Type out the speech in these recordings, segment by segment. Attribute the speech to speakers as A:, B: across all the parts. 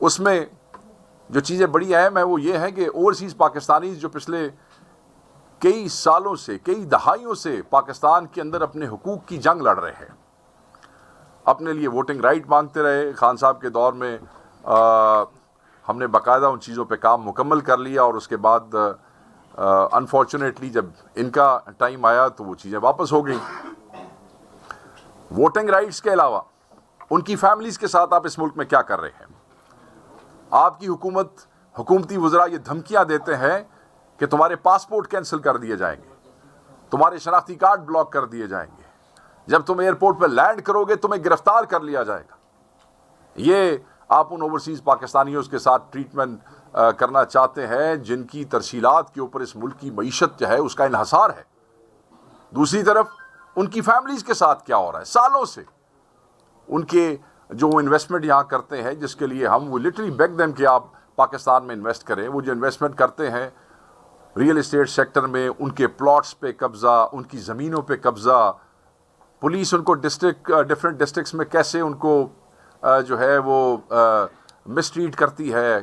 A: اس میں جو چیزیں بڑی اہم ہیں وہ یہ ہیں کہ اوورسیز پاکستانیز جو پچھلے کئی سالوں سے کئی دہائیوں سے پاکستان کے اندر اپنے حقوق کی جنگ لڑ رہے ہیں، اپنے لیے ووٹنگ رائٹ مانگتے رہے. خان صاحب کے دور میں ہم نے باقاعدہ ان چیزوں پہ کام مکمل کر لیا، اور اس کے بعد انفارچونیٹلی جب ان کا ٹائم آیا تو وہ چیزیں واپس ہو گئیں. ووٹنگ رائٹس کے علاوہ ان کی فیملیز کے ساتھ آپ اس ملک میں کیا کر رہے ہیں؟ آپ کی حکومتی وزراء یہ دھمکیاں دیتے ہیں کہ تمہارے پاسپورٹ کینسل کر دیے جائیں گے، تمہارے شناختی کارڈ بلاک کر دیے جائیں گے، جب تم ایئرپورٹ پہ لینڈ کرو گے تمہیں گرفتار کر لیا جائے گا. یہ آپ ان اوورسیز پاکستانیوں کے ساتھ ٹریٹمنٹ کرنا چاہتے ہیں جن کی ترسیلات کے اوپر اس ملک کی معیشت جو ہے اس کا انحصار ہے. دوسری طرف ان کی فیملیز کے ساتھ کیا ہو رہا ہے؟ سالوں سے ان کے جو انویسٹمنٹ یہاں کرتے ہیں، جس کے لیے ہم وہ لٹرلی بیگ دیم کہ آپ پاکستان میں انویسٹ کریں، وہ جو انویسٹمنٹ کرتے ہیں ریئل اسٹیٹ سیکٹر میں، ان کے پلاٹس پہ قبضہ، ان کی زمینوں پہ قبضہ، پولیس ان کو ڈفرینٹ ڈسٹرکٹس میں کیسے ان کو جو ہے وہ مسٹریٹ کرتی ہے،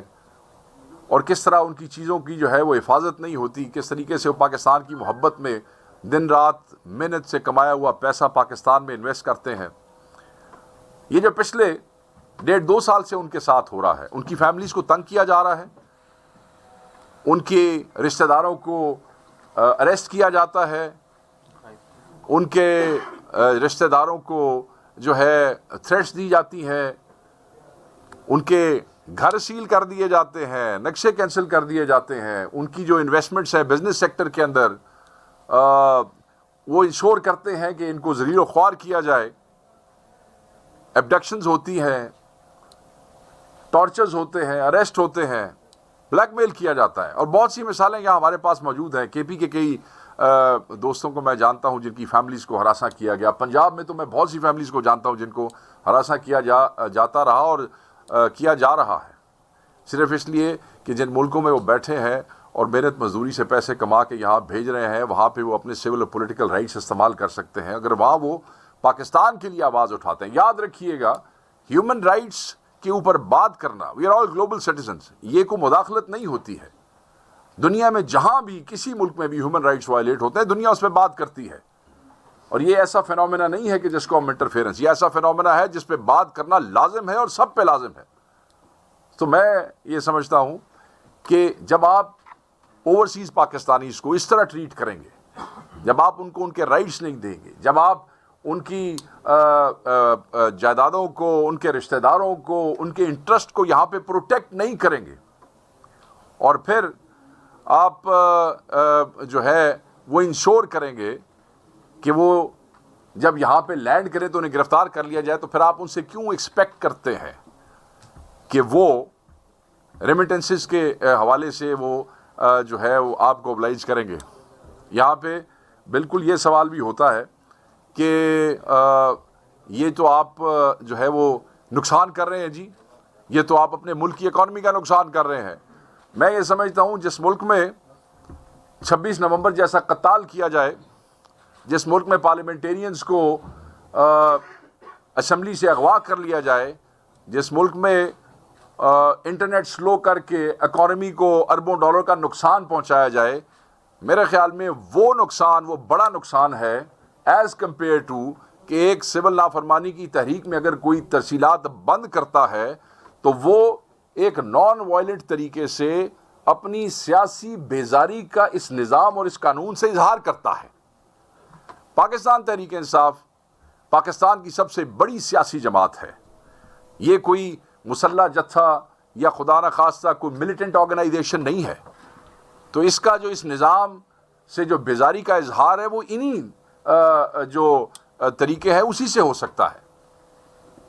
A: اور کس طرح ان کی چیزوں کی جو ہے وہ حفاظت نہیں ہوتی، کس طریقے سے وہ پاکستان کی محبت میں دن رات محنت سے کمایا ہوا پیسہ پاکستان میں انویسٹ کرتے ہیں. یہ جو پچھلے 1.5-2 سال سے ان کے ساتھ ہو رہا ہے، ان کی فیملیز کو تنگ کیا جا رہا ہے، ان کے رشتہ داروں کو اریسٹ کیا جاتا ہے، ان کے رشتہ داروں کو جو ہے تھریٹس دی جاتی ہیں، ان کے گھر سیل کر دیے جاتے ہیں، نقشے کینسل کر دیے جاتے ہیں، ان کی جو انویسٹمنٹس ہیں بزنس سیکٹر کے اندر وہ انشور کرتے ہیں کہ ان کو ذلیل و خوار کیا جائے. ایبڈکشنز ہوتی ہیں، ٹارچرز ہوتے ہیں، اریسٹ ہوتے ہیں، بلیک میل کیا جاتا ہے، اور بہت سی مثالیں یہاں ہمارے پاس موجود ہیں. کے پی کے کئی دوستوں کو میں جانتا ہوں جن کی فیملیز کو ہراساں کیا گیا. پنجاب میں تو میں بہت سی فیملیز کو جانتا ہوں جن کو ہراساں کیا جاتا رہا اور کیا جا رہا ہے، صرف اس لیے کہ جن ملکوں میں وہ بیٹھے ہیں اور محنت مزدوری سے پیسے کما کے یہاں بھیج رہے ہیں، وہاں پہ وہ اپنے سول اور پولیٹیکل رائٹس استعمال کر سکتے ہیں. اگر وہاں وہ پاکستان کے لیے آواز اٹھاتے ہیں، یاد رکھیے گا ہیومن رائٹس کے اوپر بات کرنا، we are all global citizens, یہ کوئی مداخلت نہیں ہوتی ہے. دنیا میں جہاں بھی کسی ملک میں بھی ہیومن رائٹس وائلیٹ ہوتے ہیں، دنیا اس پہ بات کرتی ہے. اور یہ ایسا فینومینا نہیں ہے کہ جس کو ہم انٹرفیئرنس، یہ ایسا فینومینا ہے جس پہ بات کرنا لازم ہے اور سب پہ لازم ہے. تو میں یہ سمجھتا ہوں کہ جب آپ اوورسیز پاکستانیز کو اس طرح ٹریٹ کریں گے، جب آپ ان کو ان کے رائٹس نہیں دیں گے، جب آپ ان کی جائیدادوں کو، ان کے رشتہ داروں کو، ان کے انٹرسٹ کو یہاں پہ پروٹیکٹ نہیں کریں گے، اور پھر آپ جو ہے وہ انشور کریں گے کہ وہ جب یہاں پہ لینڈ کریں تو انہیں گرفتار کر لیا جائے، تو پھر آپ ان سے کیوں ایکسپیکٹ کرتے ہیں کہ وہ ریمیٹنسز کے حوالے سے وہ جو ہے وہ آپ کو oblige کریں گے. یہاں پہ بالکل یہ سوال بھی ہوتا ہے کہ یہ تو آپ جو ہے وہ نقصان کر رہے ہیں جی، یہ تو آپ اپنے ملک کی اکانومی کا نقصان کر رہے ہیں. میں یہ سمجھتا ہوں جس ملک میں 26 نومبر جیسا قتال کیا جائے، جس ملک میں پارلیمنٹیرینز کو اسمبلی سے اغوا کر لیا جائے، جس ملک میں انٹرنیٹ سلو کر کے اکانومی کو اربوں ڈالر کا نقصان پہنچایا جائے، میرے خیال میں وہ نقصان، وہ بڑا نقصان ہے ایز کمپیئر ٹو کہ ایک سول نافرمانی کی تحریک میں اگر کوئی ترسیلات بند کرتا ہے تو وہ ایک نان وائلنٹ طریقے سے اپنی سیاسی بیزاری کا اس نظام اور اس قانون سے اظہار کرتا ہے. پاکستان تحریک انصاف پاکستان کی سب سے بڑی سیاسی جماعت ہے. یہ کوئی مسلح جتھا یا خدا نخواستہ کوئی ملیٹنٹ آرگنائزیشن نہیں ہے. تو اس کا جو اس نظام سے جو بیزاری کا اظہار ہے وہ انہی جو طریقے ہیں اسی سے ہو سکتا ہے.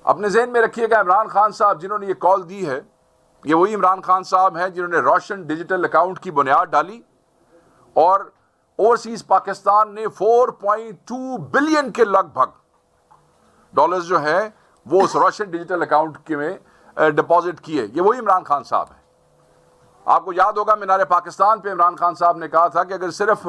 A: اپنے ذہن میں رکھیے گا عمران خان صاحب جنہوں نے یہ کال دی ہے، یہ وہی عمران خان صاحب ہیں جنہوں نے روشن ڈیجیٹل اکاؤنٹ کی بنیاد ڈالی، اور اوورسیز پاکستان نے 4.2 بلین کے لگ بھگ ڈالرز جو ہیں وہ اس روشن ڈیجیٹل اکاؤنٹ کے میں ڈپازٹ کیے. یہ وہی عمران خان صاحب ہیں. آپ کو یاد ہوگا مینار پاکستان پہ عمران خان صاحب نے کہا تھا کہ اگر صرف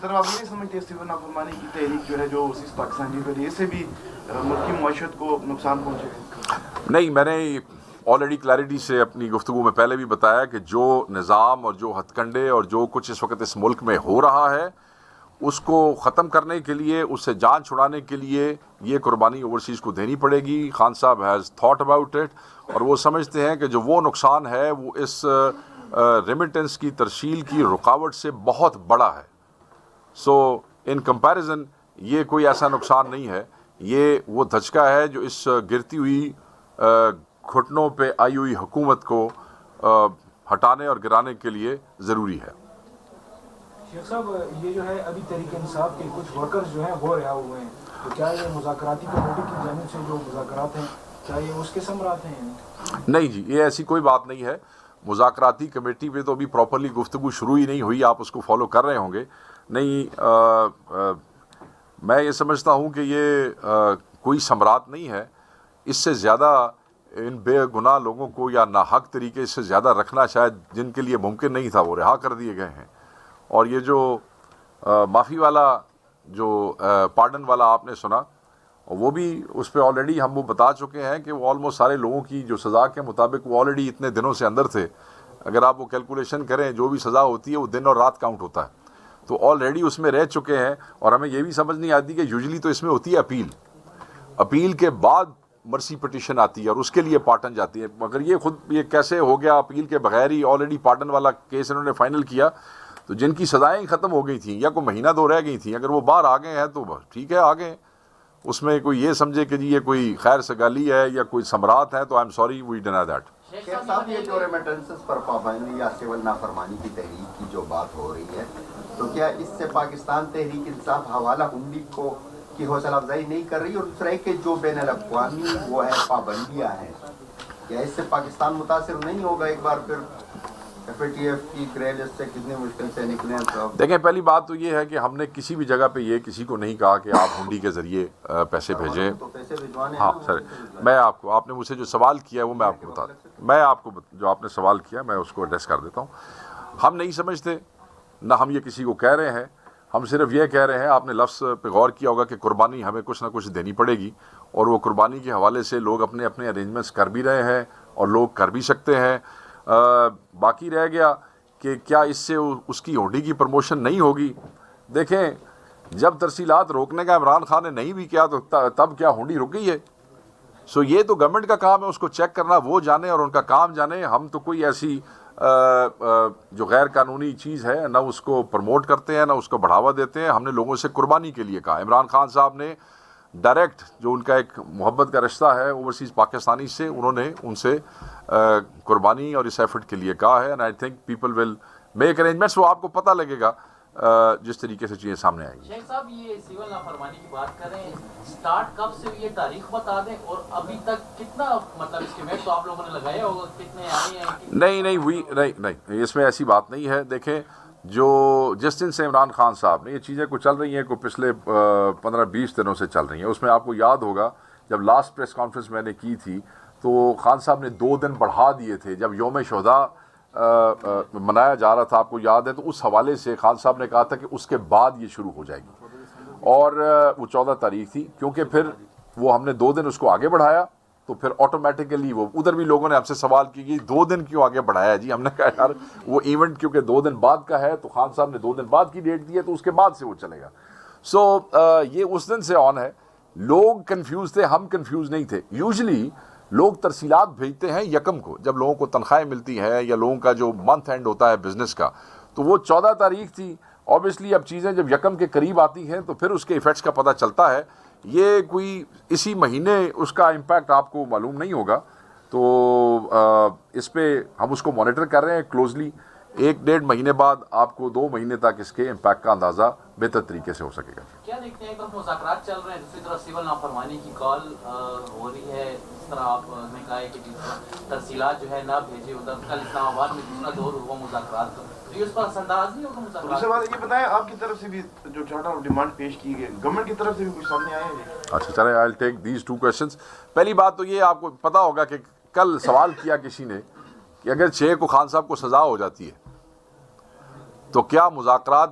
B: دوسری طرف آپ یہ نہیں سمجھتے سول نافرمانی کی تحریک جو ہے جو اس پاکستانی کے لیے سے بھی ملک کی معیشت کو نقصان پہنچے گا؟
A: نہیں، میں نے آلریڈی کلیئرٹی سے اپنی گفتگو میں پہلے بھی بتایا کہ جو نظام اور جو ہتھ کنڈے اور جو کچھ اس وقت اس ملک میں ہو رہا ہے اس کو ختم کرنے کے لیے، اس سے جان چھڑانے کے لیے یہ قربانی اوورسیز کو دینی پڑے گی. خان صاحب ہیز تھاٹ اباؤٹ اٹ، اور وہ سمجھتے ہیں کہ جو وہ نقصان ہے وہ اس ریمیٹنس کی ترسیل کی رکاوٹ سے بہت بڑا ہے. سو ان کمپیریزن یہ کوئی ایسا نقصان نہیں ہے، یہ وہ دھچکا ہے جو اس گرتی ہوئی گھٹنوں پہ آئی ہوئی حکومت کو ہٹانے اور گرانے کے لیے ضروری ہے.
C: شیخ صاحب، یہ جو ہے ابھی تحریک انصاف کے کچھ ورکرز جو ہیں وہ رہا ہوئے ہیں، تو کیا یہ مذاکراتی کمیٹی کی جانب سے جو مذاکرات ہیں کیا یہ اس کے ثمرات ہیں؟
A: نہیں جی، یہ ایسی کوئی بات نہیں ہے. مذاکراتی کمیٹی پہ تو ابھی پراپرلی گفتگو شروع ہی نہیں ہوئی، آپ اس کو فالو کر رہے ہوں گے. نہیں، میں یہ سمجھتا ہوں کہ یہ کوئی ثمرات نہیں ہے. اس سے زیادہ ان بے گناہ لوگوں کو یا ناحق طریقے سے زیادہ رکھنا شاید جن کے لیے ممکن نہیں تھا وہ رہا کر دیے گئے ہیں. اور یہ جو معافی والا جو پارڈن والا آپ نے سنا، وہ بھی اس پہ آلریڈی ہم وہ بتا چکے ہیں کہ وہ آلموسٹ سارے لوگوں کی جو سزا کے مطابق وہ آلریڈی اتنے دنوں سے اندر تھے. اگر آپ وہ کیلکولیشن کریں جو بھی سزا ہوتی ہے وہ دن اور رات کاؤنٹ ہوتا ہے، تو آلریڈی اس میں رہ چکے ہیں. اور ہمیں یہ بھی سمجھ نہیں آتی کہ یوزلی تو اس میں ہوتی ہے اپیل کے بعد مرسی پٹیشن آتی ہے اور اس کے لیے پارٹن جاتی ہے. مگر یہ خود یہ کیسے ہو گیا اپیل کے بغیر ہی آلریڈی پارٹن والا کیس انہوں نے فائنل کیا. تو جن کی سزائیں ختم ہو گئی تھیں یا کوئی مہینہ دو رہ گئی تھیں، اگر وہ باہر آ گئے ہیں تو ٹھیک ہے، آ گئے. اس میں کوئی یہ سمجھے کہ جی یہ کوئی خیر سگالی ہے یا کوئی ثمرات ہیں، تو I am sorry we deny that.
D: شیخ صاحب، یہ جو ریمیٹنسز پر پابندی یا سول نافرمانی کی تحریک کی جو بات ہو رہی ہے، تو کیا اس سے پاکستان تحریک انصاف حوالہ ہنڈی کو کی حوصلہ افزائی نہیں کر رہی؟ اور دوسرا کہ جو بین الاقوامی وہ ہے پابندیاں ہیں، کیا اس سے پاکستان متاثر نہیں ہوگا؟ ایک بار پھر FATF کی گرے لسٹ سے کتنے مشکل سے نکلے ہیں.
A: دیکھیں، پہلی بات تو یہ ہے کہ ہم نے کسی بھی جگہ پہ یہ کسی کو نہیں کہا کہ آپ ہنڈی کے ذریعے پیسے بھیجیں. ہاں سر، میں آپ نے مجھ سے جو سوال کیا ہے وہ میں آپ کو بتا دوں. میں آپ کو جو آپ نے سوال کیا میں اس کو ایڈریس کر دیتا ہوں. ہم نہیں سمجھتے، نہ ہم یہ کسی کو کہہ رہے ہیں. ہم صرف یہ کہہ رہے ہیں، آپ نے لفظ پہ غور کیا ہوگا کہ قربانی ہمیں کچھ نہ کچھ دینی پڑے گی، اور وہ قربانی کے حوالے سے لوگ اپنے اپنے ارینجمنٹس کر بھی رہے ہیں اور لوگ کر بھی سکتے ہیں. باقی رہ گیا کہ کیا اس سے اس کی ہنڈی کی پروموشن نہیں ہوگی. دیکھیں، جب ترسیلات روکنے کا عمران خان نے نہیں بھی کیا تو تب کیا ہنڈی رک گئی ہے؟ سو یہ تو گورنمنٹ کا کام ہے، اس کو چیک کرنا وہ جانے اور ان کا کام جانے. ہم تو کوئی ایسی جو غیر قانونی چیز ہے نہ اس کو پروموٹ کرتے ہیں نہ اس کو بڑھاوا دیتے ہیں. ہم نے لوگوں سے قربانی کے لیے کہا. عمران خان صاحب نے ڈائریکٹ جو ان کا ایک محبت کا رشتہ ہے اوورسیز پاکستانی سے، انہوں نے ان سے قربانی اور اس ایفرٹ کے لیے کہا ہے. And I think people will make arrangements. وہ آپ کو پتہ لگے گا جس طریقے سے چیزیں سامنے آئیں گی.
E: شیخ صاحب، یہ سول نافرمانی کی بات کریں، سٹارٹ کب سے یہ تاریخ بتا دیں، اور ابھی تک کتنا مطلب اسٹیمیٹ تو آپ لوگوں نے لگایا ہوگا، کتنے آئے ہیں؟
A: نہیں، اس میں ایسی بات نہیں ہے. دیکھیں، جو جس دن سے عمران خان صاحب نے یہ چیزیں کو چل رہی ہیں، کو پچھلے 15-20 دنوں سے چل رہی ہیں، اس میں آپ کو یاد ہوگا جب لاسٹ پریس کانفرنس میں نے کی تھی تو خان صاحب نے 2 دن بڑھا دیے تھے. جب یوم شہداء منایا جا رہا تھا، آپ کو یاد ہے، تو اس حوالے سے خان صاحب نے کہا تھا کہ اس کے بعد یہ شروع ہو جائے گی، اور وہ 14 تاریخ تھی. کیونکہ پھر وہ ہم نے 2 دن اس کو آگے بڑھایا تو پھر آٹومیٹیکلی وہ ادھر بھی لوگوں نے ہم سے سوال کی کہ 2 دن کیوں آگے بڑھایا جی. ہم نے کہا یار وہ ایونٹ کیونکہ 2 دن بعد کا ہے تو خان صاحب نے 2 دن بعد کی ڈیٹ دی ہے تو اس کے بعد سے وہ چلے گا. سو یہ اس دن سے آن ہے. لوگ کنفیوز تھے، ہم کنفیوز نہیں تھے. یوزلی لوگ ترسیلات بھیجتے ہیں یکم کو، جب لوگوں کو تنخواہیں ملتی ہیں یا لوگوں کا جو منتھ اینڈ ہوتا ہے بزنس کا، تو وہ 14 تاریخ تھی. اوبیسلی اب چیزیں جب یکم کے قریب آتی ہیں تو پھر اس کے ایفیکٹس کا پتہ چلتا ہے. یہ کوئی اسی مہینے اس کا امپیکٹ آپ کو معلوم نہیں ہوگا. تو اس پہ ہم اس کو مانیٹر کر رہے ہیں کلوزلی. 1-1.5 مہینے بعد آپ کو 2 مہینے تک اس کے امپیکٹ کا اندازہ بہتر طریقے سے ہو سکے گا.
E: کیا دیکھتے ہیں، ایک طرف مذاکرات چل رہے ہیں، دوسری طرف سول نافرمانی کی کال ہو رہی ہے. اس طرح آپ نے کہا ہے کہ ترسیلات جو ہے نہ بھیجے ادھر. کل اسلام آباد میں دوسرا دور ہوا مذاکرات کا، تو یہ اس پر اثر انداز نہیں ہوگا مذاکرات؟
B: دوسری بات یہ بتائیں، آپ کی طرف سے بھی جو چارٹر آف ڈیمانڈ پیش کی گئی، گورنمنٹ کی طرف سے بھی کچھ سامنے آئے ہیں؟
A: اچھا چلیں، آئی ول ٹیک دیز 2 questions. پہلی بات تو یہ آپ کو پتہ ہوگا کہ کل سوال کیا کسی نے کہ اگر 6 کو خان صاحب کو سزا ہو جاتی ہے تو کیا مذاکرات